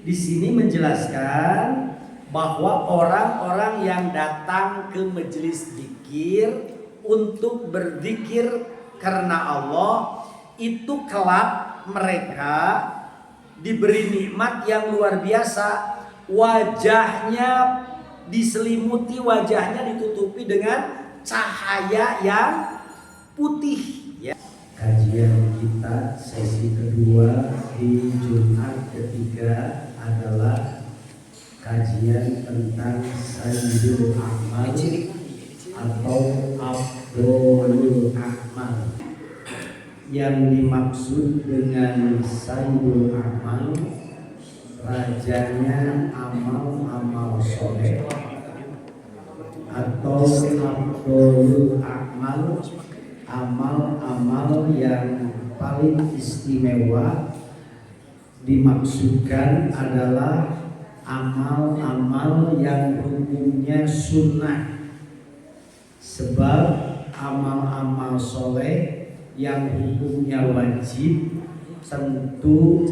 Di sini menjelaskan bahwa orang-orang yang datang ke majelis zikir untuk berzikir karena Allah itu kelak mereka diberi nikmat yang luar biasa. Wajahnya diselimuti, wajahnya ditutupi dengan cahaya yang putih. Ya. Kajian kita sesi kedua di Jumat ketiga adalah kajian tentang Sayyidul A'mal atau Afdholul A'mal. Yang dimaksud dengan Sayyidul A'mal, rajanya amal-amal soleh, atau Afdholul A'mal, amal-amal yang paling istimewa. Dimaksudkan adalah amal-amal yang hukumnya sunnah, sebab amal-amal soleh yang hukumnya wajib tentu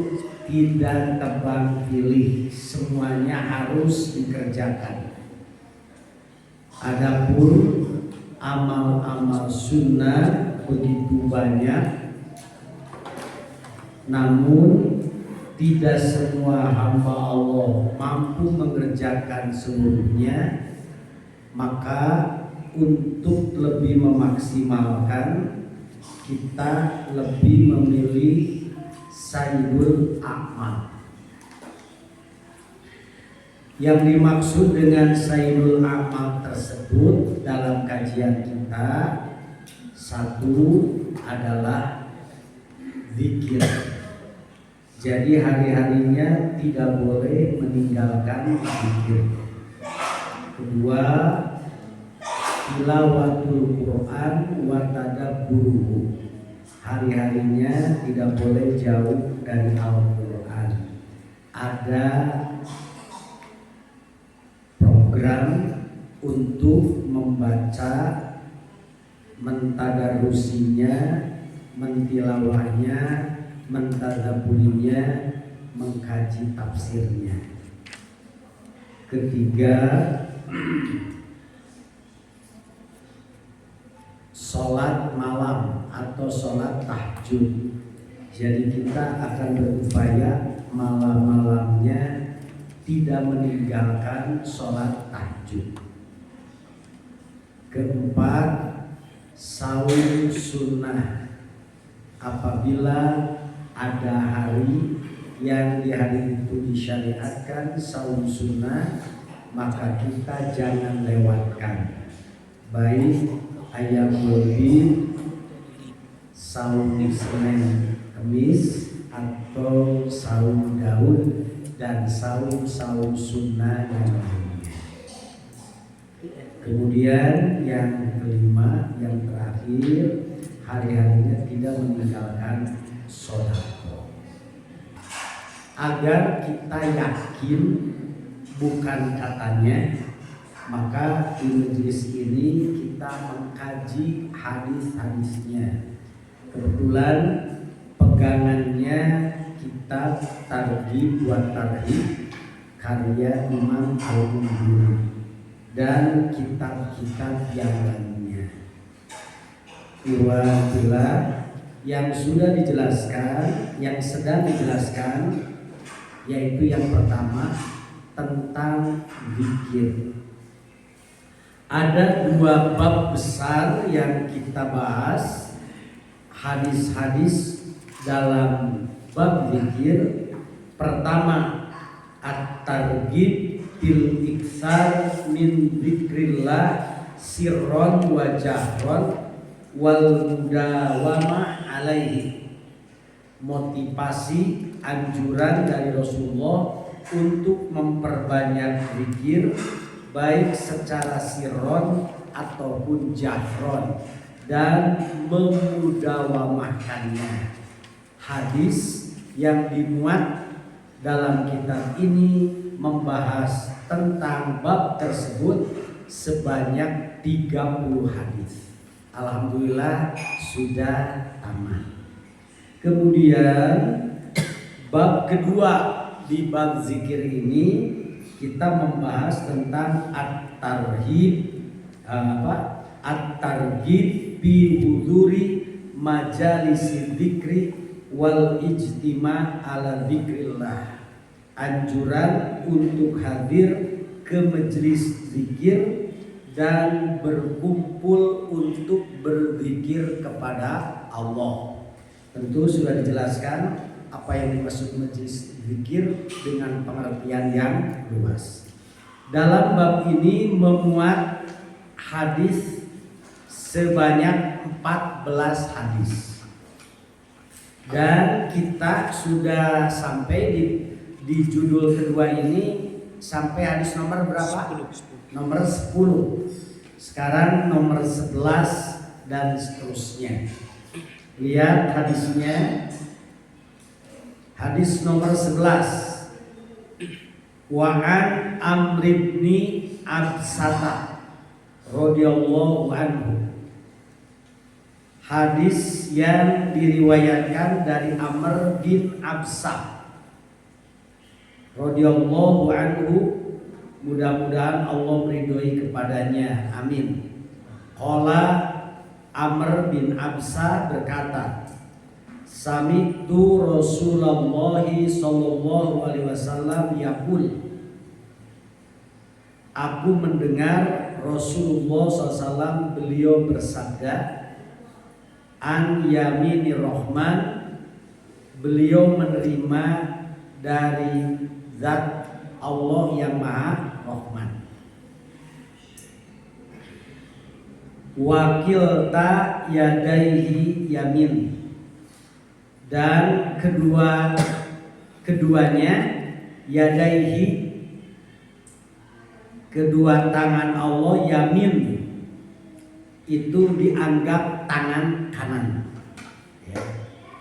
tidak tebang pilih, semuanya harus dikerjakan. Adapun amal-amal sunnah begitu banyak, namun tidak semua hamba Allah mampu mengerjakan seluruhnya. Maka untuk lebih memaksimalkan, kita lebih memilih Sayyidul A'mal. Yang dimaksud dengan Sayyidul A'mal tersebut dalam kajian kita, satu adalah zikir. Jadi hari-harinya tidak boleh meninggalkan zikir. Kedua, tilawatul Quran wa tadabburuhu. Hari-harinya tidak boleh jauh dari Al-Quran. Ada program untuk membaca, mentadarusinya, mentilawahnya, mentadabburinya, mengkaji tafsirnya. Ketiga, sholat malam atau sholat tahajud. Jadi kita akan berupaya malam-malamnya tidak meninggalkan sholat tahajud. Keempat, saum sunnah. Apabila ada hari yang di hari itu disyariatkan saum sunnah, maka kita jangan lewatkan, baik Ayyamul Bid, saum Senin Kamis, atau saum Daud dan saum sunnah yang lainnya. Kemudian yang kelima, yang terakhir, hari-harinya tidak meninggalkan sedekah. Agar kita yakin bukan katanya, maka di majelis ini kita mengkaji hadis-hadisnya. Kebetulan pegangannya kitab Targhib wa Tarhib karya Imam Al-Munziri dan kitab-kitab yang lainnya. Alhamdulillah, yang sudah dijelaskan, yang sedang dijelaskan, yaitu yang pertama tentang zikir. Ada dua bab besar yang kita bahas, hadis-hadis dalam bab zikir. Pertama, at-targhib bil iksar min zikrillah sirron wa jahron wal mudawamah alaihi. Motivasi, anjuran dari Rasulullah untuk memperbanyak zikir, baik secara sirron ataupun jahron, dan memudawamahkannya. Hadis yang dimuat dalam kitab ini membahas tentang bab tersebut sebanyak 30 hadis. Alhamdulillah sudah tamat. Kemudian bab kedua di bab zikir ini kita membahas tentang at-tarhib at-targhib bi huduri majalisi dzikri wal ijtima ala dzikrillah. Anjuran untuk hadir ke majelis zikir dan berkumpul untuk berzikir kepada Allah. Tentu sudah dijelaskan apa yang dimaksud majelis zikir dengan pengertian yang luas. Dalam bab ini memuat hadis sebanyak 14 hadis. Dan kita sudah sampai di judul kedua ini sampai hadis nomor berapa? 10. Nomor 10. Sekarang nomor 11 dan seterusnya. Lihat hadisnya. Hadis nomor 11. Wa'an Amr ibn Absata radhiyallahu anhu. Hadis yang diriwayatkan dari Amr bin Absah radhiyallahu anhu, mudah-mudahan Allah meridhoi kepadanya, amin. Qala Amr bin Absah berkata, sami'tu Rasulullah sallallahu alaihi wasallam yaqul, aku mendengar Rasulullah SAW beliau bersabda, an yaminir rahman, beliau menerima dari zat Allah yang maha rahman. Wakilta yadaihi yamin, dan keduanya yadaihi, kedua tangan Allah, yamin itu dianggap tangan kanan ya.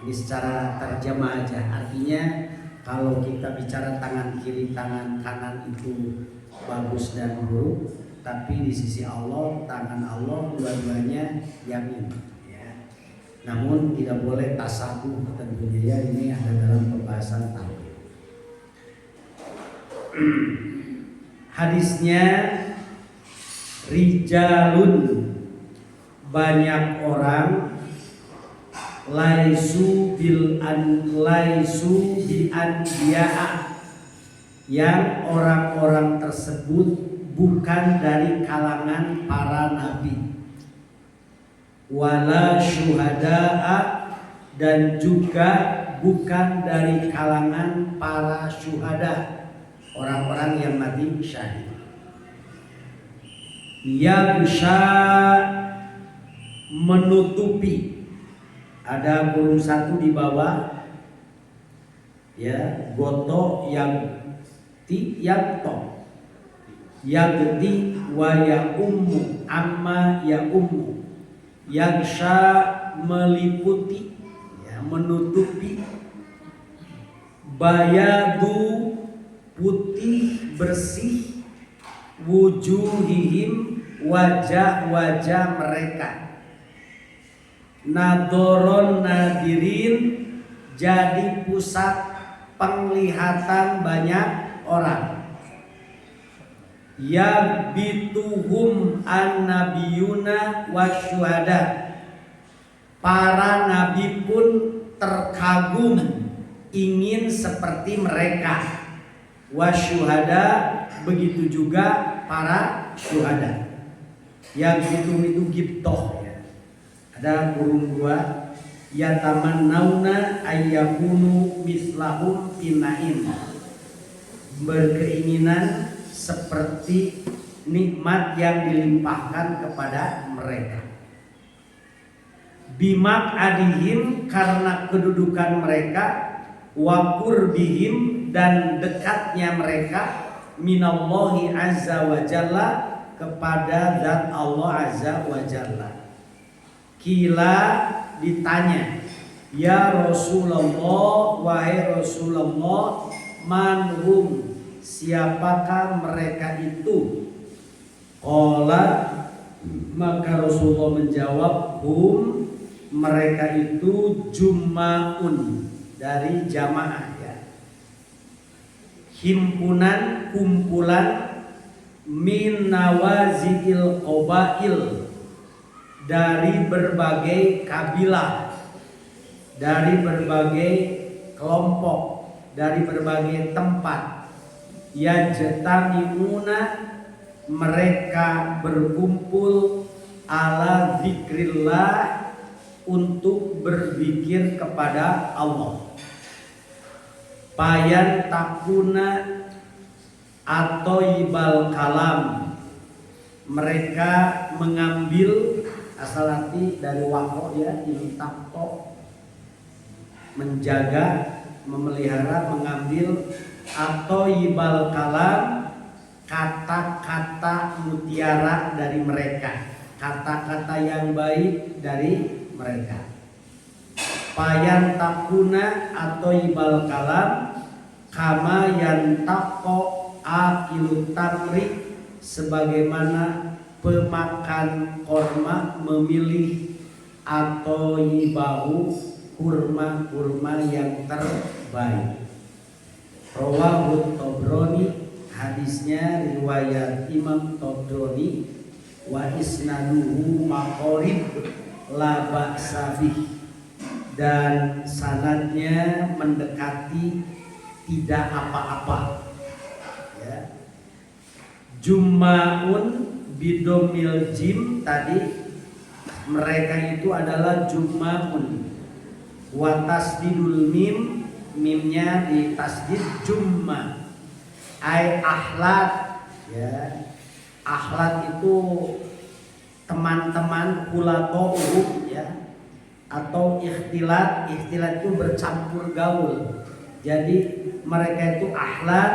Ini secara terjemah aja, artinya kalau kita bicara tangan kiri, tangan kanan itu bagus dan buruk, tapi di sisi Allah, tangan Allah dua-duanya yamin ya. Namun tidak boleh tasabuh tentunya ya, ini ada dalam pembahasan tauhid. Hadisnya, rijalun, banyak orang, laisu bi anbiya'a, yang orang-orang tersebut bukan dari kalangan para nabi, wala syuhada'a, dan juga bukan dari kalangan para syuhada, orang-orang yang mati syahid. Yabsha, menutupi, ada burung satu di bawah ya, goto yang to, yagti wa ya ummu amma ya ummu, yagsha, meliputi ya, menutupi, bayadu, putih bersih, wujuhihim, wajah-wajah mereka, nadoron nadirin, jadi pusat penglihatan banyak orang, yabituhum an-nabiyuna wasyuhada, para nabi pun terkagum ingin seperti mereka, wasyuhada, begitu juga para syuhada. Yang itu gibtoh ya. Ada burung dua, yatamannawna ayyakunu mislahum pinain, berkeinginan seperti nikmat yang dilimpahkan kepada mereka. Bimak adihim, karena kedudukan mereka, wakur bihim, dan dekatnya mereka, minallahi azza wa jalla, kepada zat Allah azza wa jalla. Kila, ditanya, ya Rasulullah, wahai Rasulullah, manhum, siapakah mereka itu? Qala, maka Rasulullah menjawab, hum, mereka itu juma'un, dari jamaah ya. himpunan kumpulan min nawazil qabail, dari berbagai kabilah, dari berbagai kelompok, dari berbagai tempat. Yajtami'una, mereka berkumpul ala zikrillah, untuk berzikir kepada Allah. Payan takuna atau ibal kalam, mereka mengambil asal arti dari wako ya, intaqo, menjaga, memelihara, mengambil, atau ibal kalam, kata-kata mutiara dari mereka, kata-kata yang baik dari mereka. Payan takuna atau ibal kalam, kama yantaqo akilut tamri, sebagaimana pemakan korma memilih atau yibahu kurma-kurma yang terbaik. Rawahut Tobroni, hadisnya riwayat Imam Tobroni, wa isnaduhu maqarib la ba'sa bih, dan sanadnya mendekati tidak apa-apa ya. Jummaun bidomil jim, tadi mereka itu adalah jummaun, wa tasdidul mim, mimnya di tasdid jumma, ay ahlat ya. Ahlat itu teman-teman, kulato ya, atau ikhtilat. Ikhtilat itu bercampur gaul. Jadi mereka itu ahlat,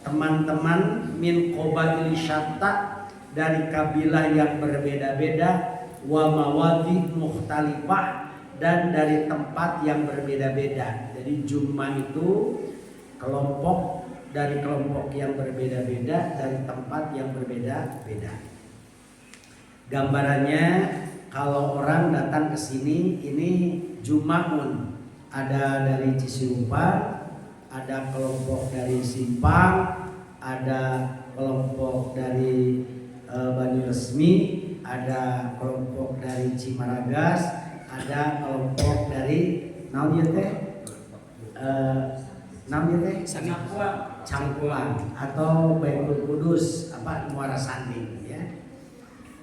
teman-teman, min qabail syatta, dari kabilah yang berbeda-beda, wa mawadhi mukhtalifah, dan dari tempat yang berbeda-beda. Jadi jumma itu kelompok, dari kelompok yang berbeda-beda, dari tempat yang berbeda-beda. Gambarannya kalau orang datang ke sini, ini Jumaun, ada dari Cisiupan, ada kelompok dari Simpang, ada kelompok dari Banyuresmi, ada kelompok dari Cimaragas, ada kelompok dari Cangkuang atau Baitul Kudus, Muara Sanding ya.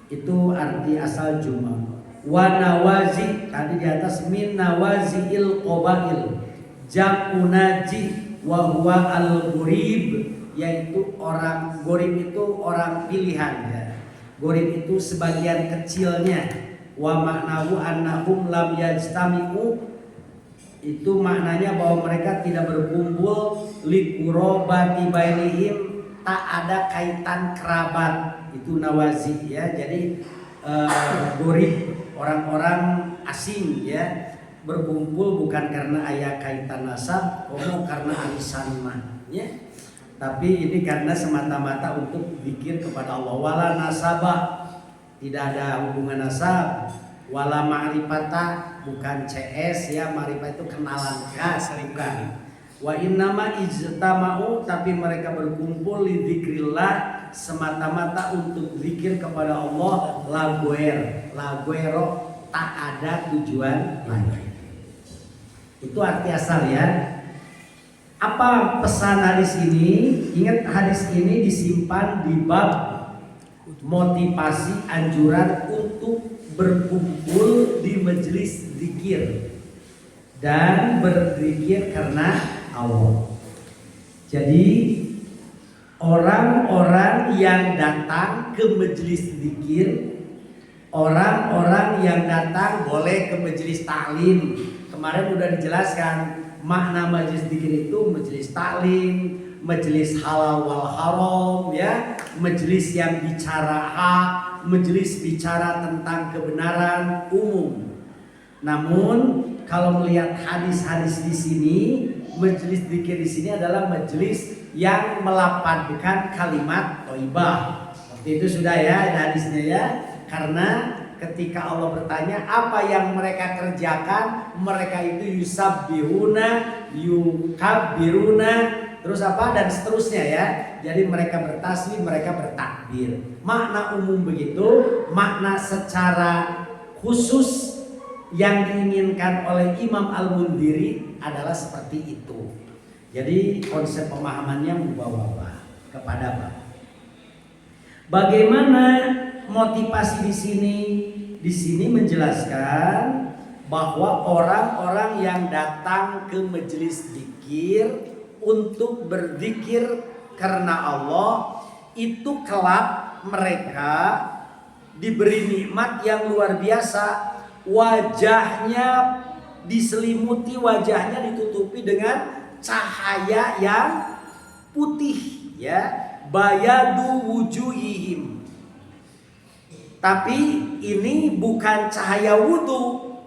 Itu arti asal Juma. Wa nawazi, tadi di atas, min nawazil qabail, jam'u naji wa huwa al-ghurib, yaitu orang gorib itu orang pilihan ya. Gorib itu sebagian kecilnya. Wa maknahu annahum lam yajtami'u, itu maknanya bahwa mereka tidak berkumpul, liqurabati bainihim, tak ada kaitan kerabat, itu nawazi ya. Jadi gorib, orang-orang asing ya, berkumpul bukan karena ayah kaitan nasab, karena arisan mah ya. Tapi ini karena semata-mata untuk zikir kepada Allah. Wala nasabah, tidak ada hubungan nasab. Wala ma'rifata, bukan CS ya, ma'rifat itu kenalan khas, bukan. Wa innama ijtama'u, tapi mereka berkumpul li dzikrillah, semata-mata untuk zikir kepada Allah. Laguero, tak ada tujuan lain. Itu arti asal ya. Apa pesan hadis ini? Ingat, hadis ini disimpan di bab motivasi anjuran untuk berkumpul di majelis zikir dan berzikir karena Allah. Jadi orang-orang yang datang ke majelis zikir, orang-orang yang datang boleh ke majelis taklim. Kemarin udah dijelaskan makna majelis zikir itu majelis taklim, majelis halal wal haram ya, majelis yang bicara hak, majelis bicara tentang kebenaran umum. Namun kalau melihat hadis-hadis di sini, majelis zikir di sini adalah majelis yang melapangkan kalimat thayyibah. Seperti itu sudah ya hadisnya ya. Karena ketika Allah bertanya apa yang mereka kerjakan, mereka itu yusabbihuna, yukabbiruna, terus apa dan seterusnya ya. Jadi mereka bertasbih, mereka bertakbir. Makna umum begitu, makna secara khusus yang diinginkan oleh Imam Al-Mundhiri adalah seperti itu. Jadi konsep pemahamannya mubawwabah kepada apa? Bagaimana motivasi di sini? Di sini menjelaskan bahwa orang-orang yang datang ke majelis zikir untuk berzikir karena Allah itu kelak mereka diberi nikmat yang luar biasa. Wajahnya diselimuti, wajahnya ditutupi dengan cahaya yang putih ya, bayadu wujuhihim. Tapi ini bukan cahaya wudu.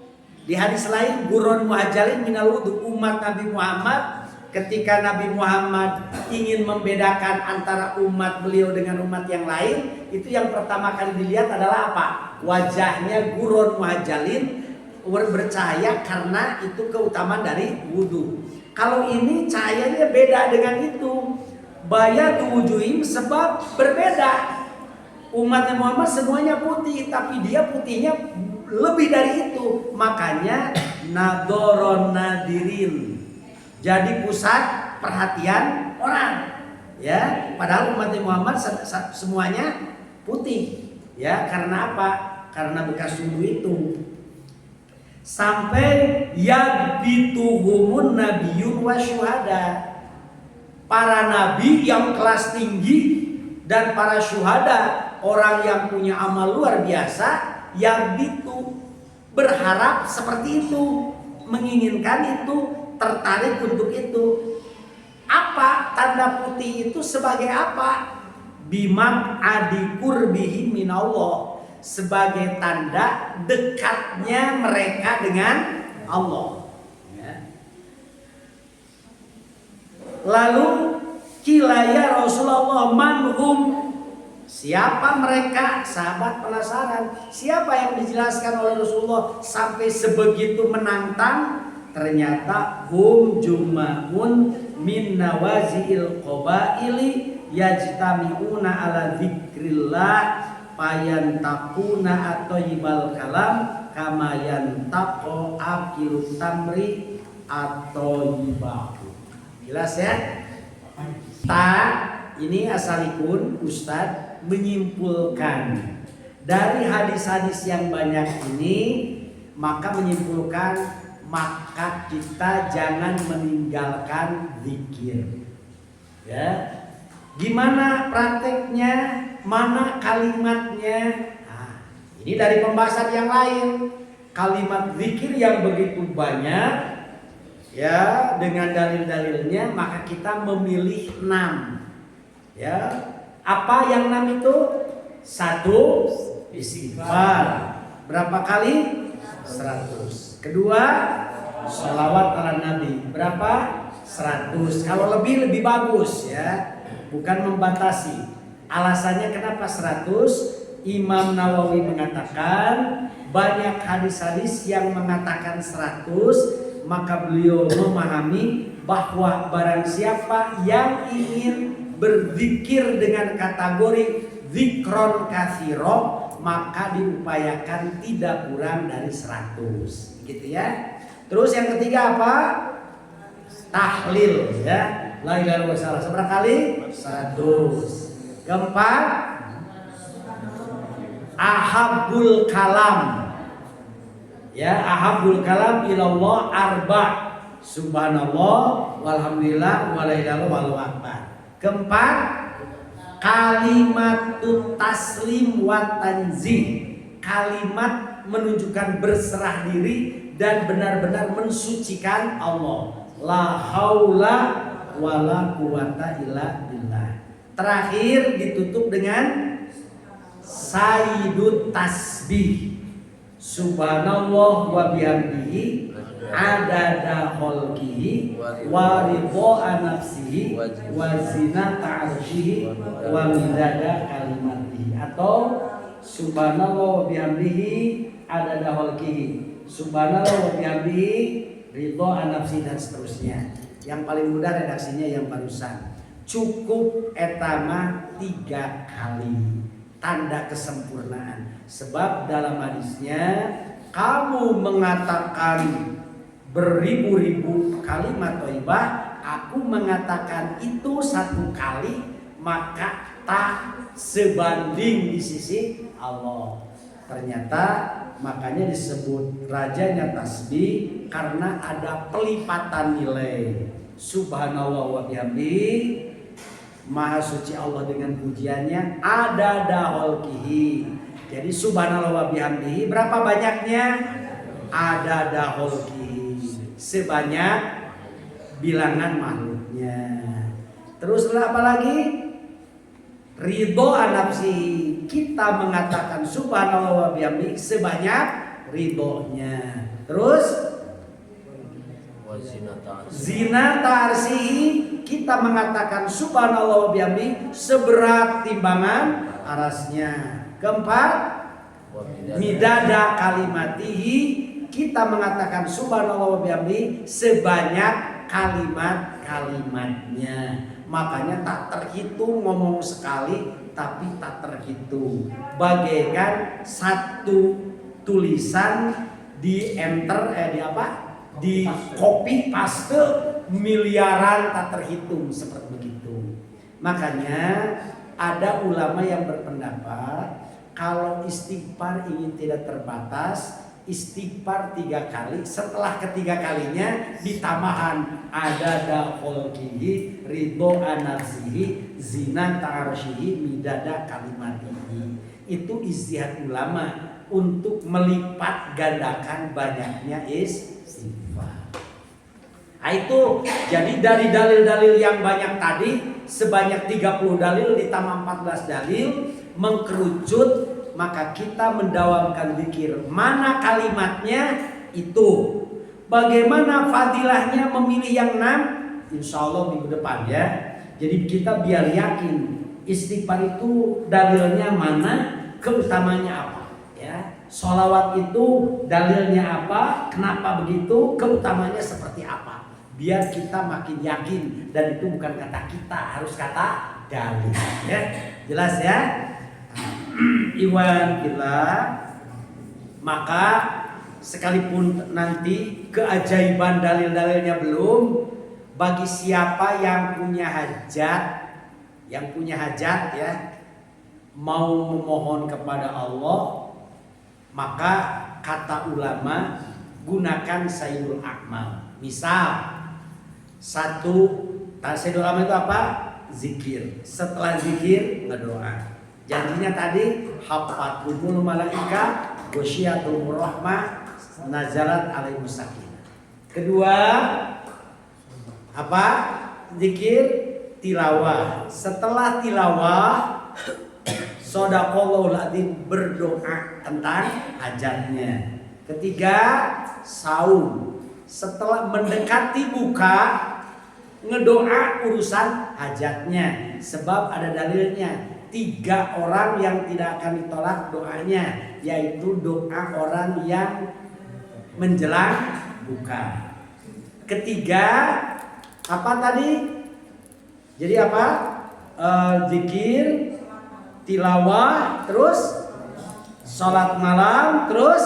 Di hadis lain gurun muhajalin minal wudu, umat Nabi Muhammad ketika Nabi Muhammad ingin membedakan antara umat beliau dengan umat yang lain, itu yang pertama kali dilihat adalah apa? Wajahnya gurun muhajalin, bercahaya karena itu keutamaan dari wudu. Kalau ini cahayanya beda dengan itu, bayadu wujuhim, sebab berbeda. Umatnya Muhammad semuanya putih, tapi dia putihnya lebih dari itu. Makanya nadzoron nadirin, jadi pusat perhatian orang. Ya, padahal umatnya Muhammad semuanya putih. Ya, karena apa? Karena bekas wudu itu. Sampai yabituhumun nabiyun wa syuhada. Para nabi yang kelas tinggi dan para syuhada, orang yang punya amal luar biasa, yang itu berharap seperti itu, menginginkan itu, tertarik untuk itu. Apa tanda putih itu sebagai apa? Bimak adikurbihi minallah, sebagai tanda dekatnya mereka dengan Allah. Lalu kilaya Rasulullah manhum, siapa mereka? Sahabat penasaran, siapa yang dijelaskan oleh Rasulullah sampai sebegitu menantang? Ternyata hum juma'un min nawazi'il qabaili yajtami'una ala dzikrillah fayantakuna athayyibal kalam kama yantaqo akilut tamri athayyibahu. Jelas ya? Ini asalikun Ustadz menyimpulkan dari hadis-hadis yang banyak ini, maka menyimpulkan maka kita jangan meninggalkan zikir. Ya, gimana prakteknya? Mana kalimatnya? Nah, ini dari pembahasan yang lain. Kalimat zikir yang begitu banyak, ya, dengan dalil-dalilnya, maka kita memilih 6. Ya, apa yang 6 itu? 1 istighfar. Berapa kali? 100. Kedua, sholawat ala Nabi. Berapa? 100. Kalau lebih bagus ya, bukan membatasi. Alasannya kenapa 100? Imam Nawawi mengatakan banyak hadis-hadis yang mengatakan 100, maka beliau memahami bahwa barang siapa yang ingin berzikir dengan kategori zikron katsiro, maka diupayakan tidak kurang dari 100, gitu ya. Terus yang ketiga apa? Tahlil ya. La ilaha illallah. Seberapa kali? 100. Keempat, ahabul kalam. Ya, ahabul kalam ilallah arba. Subhanallah walhamdulillah wala ilaha illallah wallahu akbar. Keempat, kalimatut taslim wa tanzih. Kalimat menunjukkan berserah diri dan benar-benar mensucikan Allah. La haula wala quwata illa billah. Terakhir ditutup dengan sayyidut tasbih. Subhanallah wa bihamdihi adada khalqihi wa ridha nafsihi wa zinata arsyihi wa midada kalimatihi. Atau subhanallah wa bihamdihi adada khalqihi, subhanallah wa bihamdihi ridha nafsihi, dan seterusnya. Yang paling mudah redaksinya yang barusan. Cukup etama 3 kali. Tanda kesempurnaan. Sebab dalam hadisnya kamu mengatakan beribu-ribu kalimat thayyibah, aku mengatakan itu 1 kali, maka tak sebanding di sisi Allah. Ternyata makanya disebut rajanya tasbih karena ada pelipatan nilai. Subhanallah wa bihamdi, Maha suci Allah dengan pujiannya, ada daholkihi. Jadi subhanallah wa bihamdihi berapa banyaknya? Ada daholkihi, sebanyak bilangan makhluknya. Terus apa lagi? Ridho anapsi, kita mengatakan subhanallah wa bihamdihi sebanyak ridhonya. Terus zinata arsihi, kita mengatakan subhanallah wa bihamdi seberat timbangan arasnya. Keempat, midada kalimatihi, kita mengatakan subhanallah wa bihamdi sebanyak kalimat-kalimatnya. Makanya tak terhitung, ngomong sekali tapi tak terhitung. Bagaikan satu tulisan di enter di copy paste miliaran tak terhitung, seperti begitu. Makanya ada ulama yang berpendapat kalau istighfar ingin tidak terbatas, istighfar 3 kali, setelah ketiga kalinya ditambahkan ada daholkihi, ridho anarsihi, zina ta'arsyihi, midada kalimatihi. Itu ijtihad ulama untuk melipat gandakan banyaknya istighfar. Nah, itu jadi dari dalil-dalil yang banyak tadi sebanyak 30 dalil ditambah 14 dalil mengkerucut, maka kita mendawamkan zikir. Mana kalimatnya itu? Bagaimana fadilahnya memilih yang 6? Insya Allah minggu depan ya. Jadi kita biar yakin istighfar itu dalilnya mana, keutamanya apa ya. Sholawat itu dalilnya apa, kenapa begitu, keutamanya seperti apa. Biar kita makin yakin, dan itu bukan kata kita, harus kata dalil ya. Jelas ya. Iwan kita, maka sekalipun nanti keajaiban dalil-dalilnya belum, bagi siapa yang punya hajat ya, mau memohon kepada Allah, maka kata ulama gunakan sayyidul a'mal. Misal sayyidul a'mal itu apa? Zikir. Setelah zikir ngedoa. Janjinya tadi hafatul malaika gosyiatul rahmah nazalat alaihimus sakinah. Kedua apa? Zikir tilawah. Setelah tilawah shadaqallahul adzim, berdoa tentang hajatnya. Ketiga saum. Setelah mendekati buka ngedoa urusan hajatnya. Sebab ada dalilnya. 3 orang yang tidak akan ditolak doanya, yaitu doa orang yang menjelang buka. Ketiga apa tadi? Jadi apa? Zikir, tilawah, terus sholat malam, terus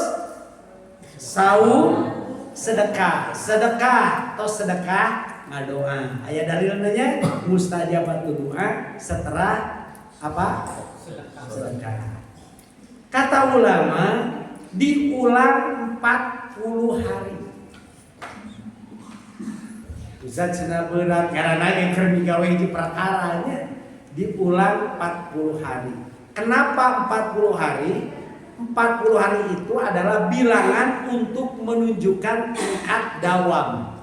saum, sedekah. Sedekah atau sedekah ngadoa. Ayat dalilnya mustajabat doa setelah apa? Sedekah. Kata ulama diulang 40 hari. Bisa cenah berat karena yang kermigawe di perkaranya diulang 40 hari. Kenapa 40 hari? 40 hari itu adalah bilangan untuk menunjukkan tingkat dawam.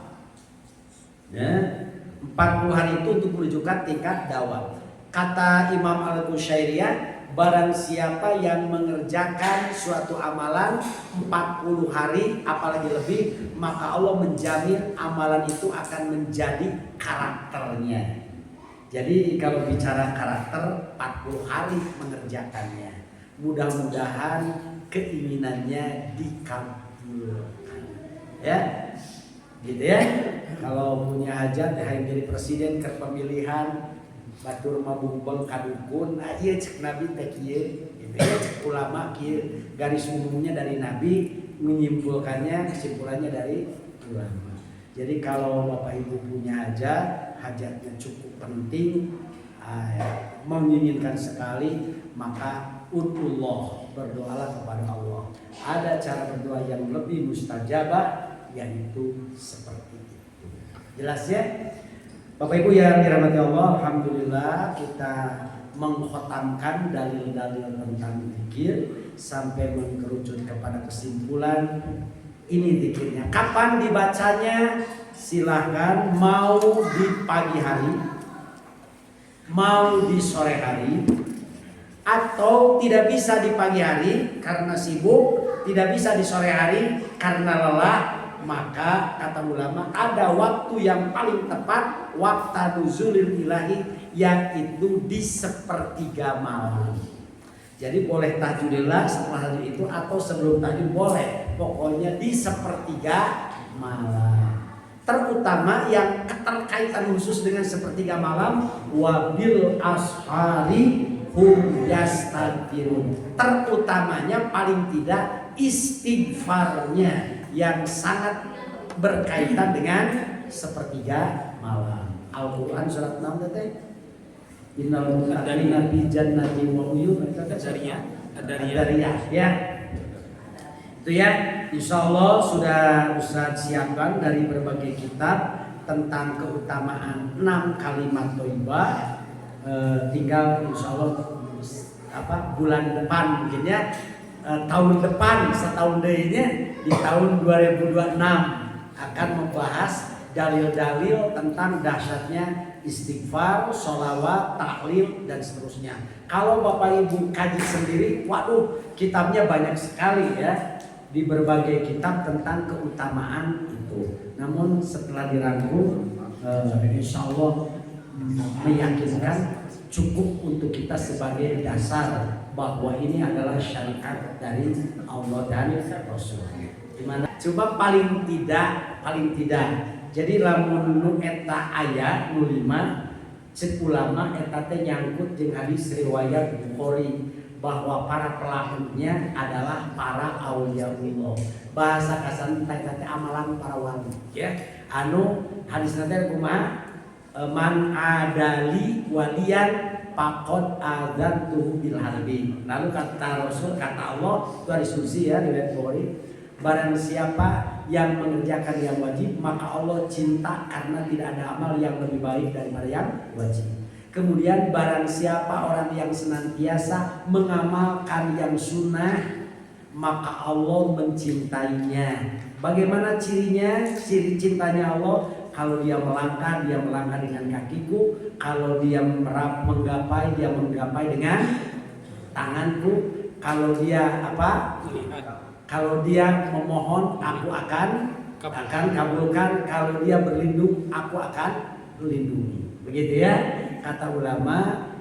Ya, 40 hari itu untuk menunjukkan tingkat dawam. Kata Imam Al-Qusyairiyah, barang siapa yang mengerjakan suatu amalan 40 hari apalagi lebih, maka Allah menjamin amalan itu akan menjadi karakternya. Jadi kalau bicara karakter, 40 hari mengerjakannya. Mudah-mudahan keinginannya dikabulkan. Ya. Gitu ya. kalau punya hajat yang jadi presiden ke pemilihan batur mabungbeng kadukun, iya cek Nabi teh kieu, gitu ya cek ulama kieu. Garis umumnya dari Nabi, menyimpulkannya kesimpulannya dari ulama. Jadi kalau Bapak Ibu punya hajat, hajatnya cukup penting, menginginkan sekali, maka ud'ullah, berdoalah kepada Allah. Ada cara berdoa yang lebih mustajabah, yaitu seperti itu. Jelas ya? Bapak Ibu yang dirahmati Allah, alhamdulillah kita mengkhotamkan dalil-dalil tentang zikir sampai mengerucut kepada kesimpulan ini zikirnya. Kapan dibacanya? Silahkan, mau di pagi hari, mau di sore hari, atau tidak bisa di pagi hari karena sibuk, tidak bisa di sore hari karena lelah, maka kata ulama ada waktu yang paling tepat, waktu nuzulil ilahi, yaitu di sepertiga malam. Jadi boleh tahajudillah setelah tahajud itu atau sebelum tahajud boleh, pokoknya di sepertiga malam. Terutama yang keterkaitan khusus dengan sepertiga malam, wabil ashari hum yastaghfirun. Terutamanya paling tidak istighfarnya yang sangat berkaitan dengan sepertiga malam. Al-Qur'an surat 6 teh innal muttaqina fi jannatin wa uyun, Ad-Dariyah ya. Itu ya, insyaallah sudah Ustaz siapkan dari berbagai kitab tentang keutamaan 6 kalimat thayyibah. Tinggal insyaallah bulan depan mungkin ya, tahun depan setahun deuynya di tahun 2026 akan membahas dalil-dalil tentang dahsyatnya istighfar, sholawat, tahlil dan seterusnya. Kalau Bapak Ibu kaji sendiri, waduh kitabnya banyak sekali ya, di berbagai kitab tentang keutamaan itu. Namun setelah dirangkum, insya Allah meyakinkan cukup untuk kita sebagai dasar bahwa ini adalah syariat dari Allah dan Rasul. Dimana coba paling tidak. Jadi lamun nu eta aya nu 5 cek ulama eta teh nyangkut jeung hadis riwayat Bukhari bahwa para pelakunya adalah para auliyaullah. Bahasa kasar teh amalan para wali ya. Anu hadis nanti kumaha? Man adali waliyan faqad adzantuhu bil harbi. Lalu kata Rasul, kata Allah, itu ada diskusi ya di Bukhari. Barang siapa yang mengerjakan yang wajib, maka Allah cinta karena tidak ada amal yang lebih baik daripada yang wajib. Kemudian barang siapa orang yang senantiasa mengamalkan yang sunnah, maka Allah mencintainya. Bagaimana cirinya? Ciri cintanya Allah, kalau dia melangkah dengan kakiku. Kalau dia menggapai, dia menggapai dengan tanganku. Kalau dia Kalau dia memohon, aku akan kabulkan. Kalau dia berlindung, aku akan melindungi. Begitu ya kata ulama.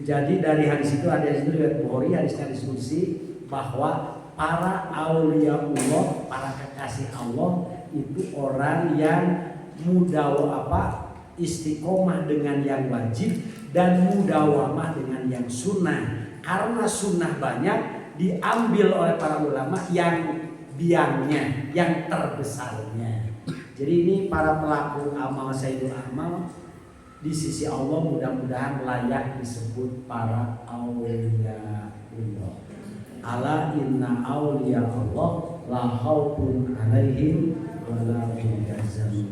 Jadi dari hadis itu ada itu riwayat Bukhari, hadisnya diskusi bahwa para auliyaullah, para kekasih Allah itu orang yang istiqomah dengan yang wajib dan mudawamah dengan yang sunnah. Karena sunnah banyak, diambil oleh para ulama yang biangnya, yang terbesarnya. Jadi ini para pelaku amal sayyidul amal di sisi Allah mudah-mudahan layak disebut para auliyaullah. Ala inna auliya Allah la khaufun alaihim wa la hum yahzanun.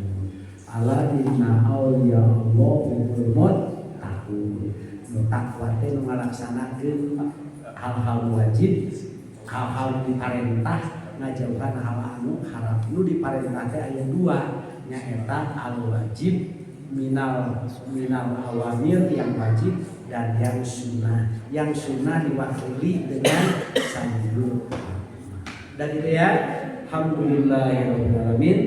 Ala inna auliya Allah humul muttaqun. Takwa teh nu ngalaksanakeun hal-hal wajib, hal-hal diparentah, ngajauhan hal anu haram. Nu diparentah teh aya 2, nyaeta al-wajib minal awamir yang wajib dan yang sunnah. Yang sunnah diwakili dengan sambil. Dan itu ya, alhamdulillahirabbil alamin.